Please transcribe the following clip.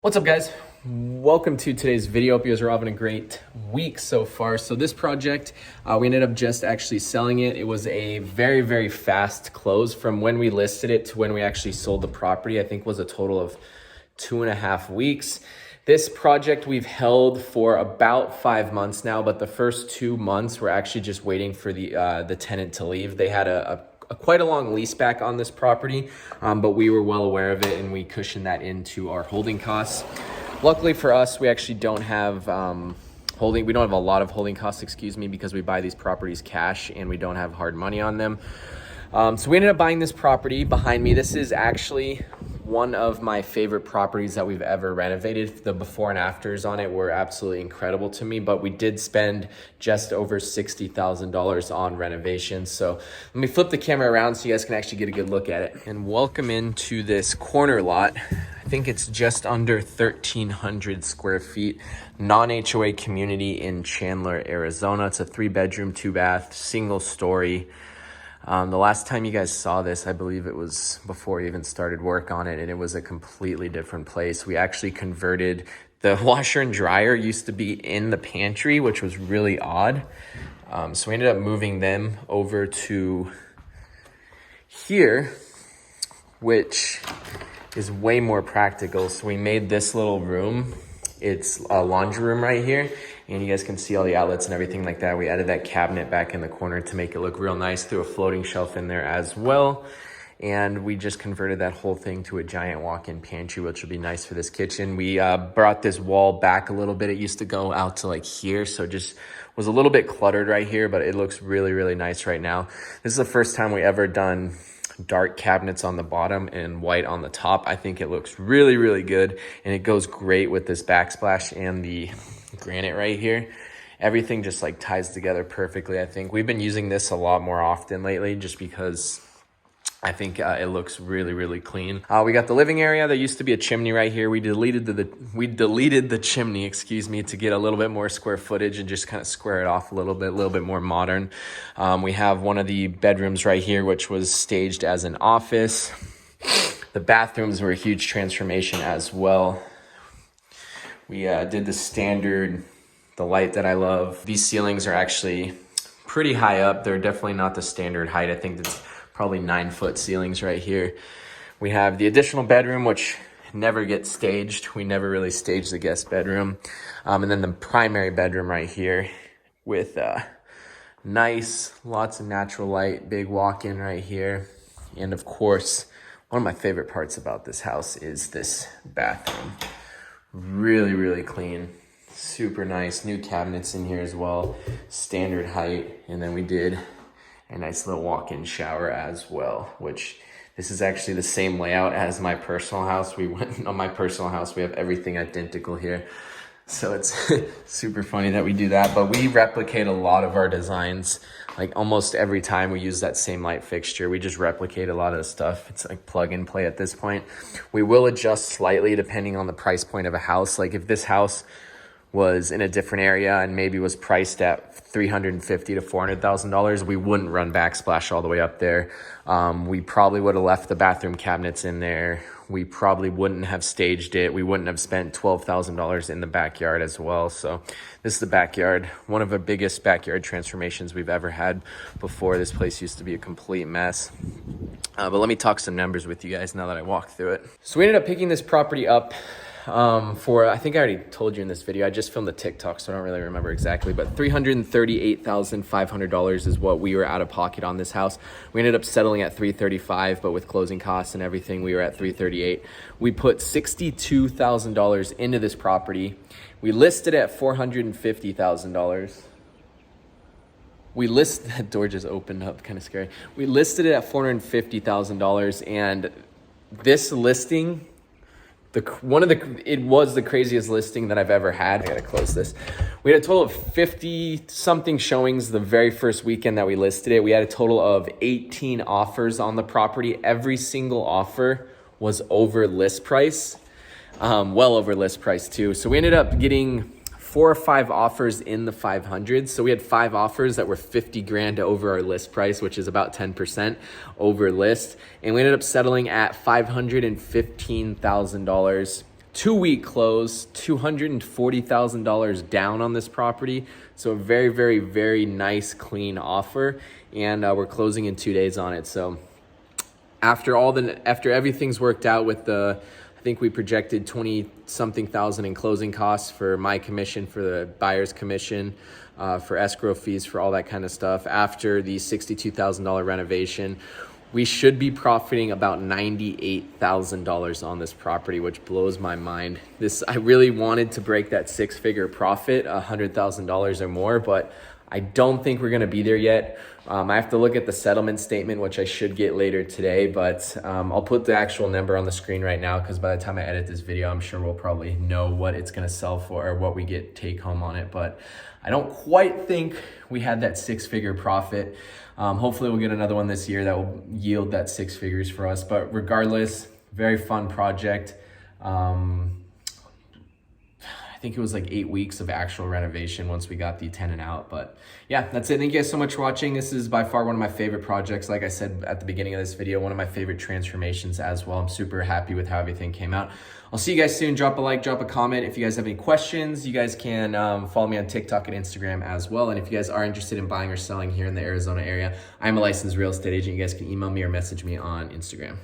What's up, guys? Welcome to today's video. Hope you guys are having a great week so far. So this project, we ended up just actually selling it. It was a very, very fast close from when we listed it to when we actually sold the property. I think was a total of 2.5 weeks. This project we've held for about 5 months now, but the first 2 months we're actually just waiting for the tenant to leave. They had a quite a long lease back on this property, but we were well aware of it and we cushioned that into our holding costs. Luckily for us, we actually don't have we don't have a lot of holding costs, because we buy these properties cash and we don't have hard money on them. So we ended up buying this property behind me. This is actually one of my favorite properties that we've ever renovated. The before and afters on it were absolutely incredible to me, but we did spend just over $60,000 on renovations. So let me flip the camera around so you guys can actually get a good look at it. And welcome into this corner lot. I think it's just under 1,300 square feet, non-HOA community in Chandler, Arizona. It's a 3-bedroom, 2-bath, single story. The last time you guys saw this, I believe it was before we even started work on it, and it was a completely different place. We actually converted the washer and dryer used to be in the pantry, which was really odd. So we ended up moving them over to here, which is way more practical. So we made this little room. It's a laundry room right here, and you guys can see all the outlets and everything like that. We added that cabinet back in the corner to make it look real nice, threw a floating shelf in there as well. And we just converted that whole thing to a giant walk-in pantry, which will be nice for this kitchen. We brought this wall back a little bit. It used to go out to like here, so just was a little bit cluttered right here, but it looks really, really nice right now. This is the first time we ever done dark cabinets on the bottom and white on the top. I think it looks really, really good, and it goes great with this backsplash and the granite right here. Everything just like ties together perfectly. I think we've been using this a lot more often lately just because I think it looks really, really clean. We got the living area. There used to be a chimney right here. We deleted the chimney, to get a little bit more square footage and just kind of square it off a little bit more modern. We have one of the bedrooms right here, which was staged as an office. The bathrooms were a huge transformation as well. We did the standard, the light that I love. These ceilings are actually pretty high up. They're definitely not the standard height. I think that's probably 9-foot ceilings right here. We have the additional bedroom, which never gets staged. We never really stage the guest bedroom. And then the primary bedroom right here with nice, lots of natural light, big walk-in right here. And of course, one of my favorite parts about this house is this bathroom. Really, really clean, super nice. New cabinets in here as well, standard height. And then we did a nice little walk-in shower as well, which this is actually the same layout as my personal house. On my personal house, we have everything identical here. So it's super funny that we do that, but we replicate a lot of our designs. Like almost every time we use that same light fixture, we just replicate a lot of the stuff. It's like plug and play at this point. We will adjust slightly depending on the price point of a house. Like if this house was in a different area and maybe was priced at $350,000 to $400,000, we wouldn't run backsplash all the way up there. We probably would have left the bathroom cabinets in there. We probably wouldn't have staged it. We wouldn't have spent $12,000 in the backyard as well. So this is the backyard, one of the biggest backyard transformations we've ever had before. This place used to be a complete mess. But let me talk some numbers with you guys now that I walk through it. So we ended up picking this property up for, I think I already told you in this video, I just filmed the TikTok, so I don't really remember exactly, but $338,500 is what we were out of pocket on this house. We ended up settling at $335,000, but with closing costs and everything, we were at $338,000. We put $62,000 into this property. We listed at $450,000. That door just opened up, kind of scary. We listed it at $450,000, and this listing, it was the craziest listing that I've ever had. I gotta close this. We had a total of 50 something showings the very first weekend that we listed it. We had a total of 18 offers on the property. Every single offer was over list price, well over list price too. So we ended up getting 4 or 5 offers in the 500s. So we had 5 offers that were 50 grand over our list price, which is about 10% over list. And we ended up settling at $515,000 2-week close, $240,000 down on this property. So a very, very, very nice, clean offer. And we're closing in 2 days on it. So after everything's worked out with I think we projected 20-something thousand in closing costs for my commission, for the buyer's commission, for escrow fees, for all that kind of stuff. After the $62,000 renovation, we should be profiting about $98,000 on this property, which blows my mind. I really wanted to break that 6-figure profit, $100,000 or more, but I don't think we're gonna be there yet. I have to look at the settlement statement, which I should get later today, but I'll put the actual number on the screen right now, because by the time I edit this video, I'm sure we'll probably know what it's gonna sell for or what we get take home on it. But I don't quite think we had that 6-figure profit. Hopefully we'll get another one this year that will yield that 6 figures for us. But regardless, very fun project. I think it was like 8 weeks of actual renovation once we got the tenant out. But yeah, that's it. Thank you guys so much for watching. This is by far one of my favorite projects. Like I said at the beginning of this video, one of my favorite transformations as well. I'm super happy with how everything came out. I'll see you guys soon. Drop a like, drop a comment. If you guys have any questions, you guys can follow me on TikTok and Instagram as well. And if you guys are interested in buying or selling here in the Arizona area, I'm a licensed real estate agent. You guys can email me or message me on Instagram.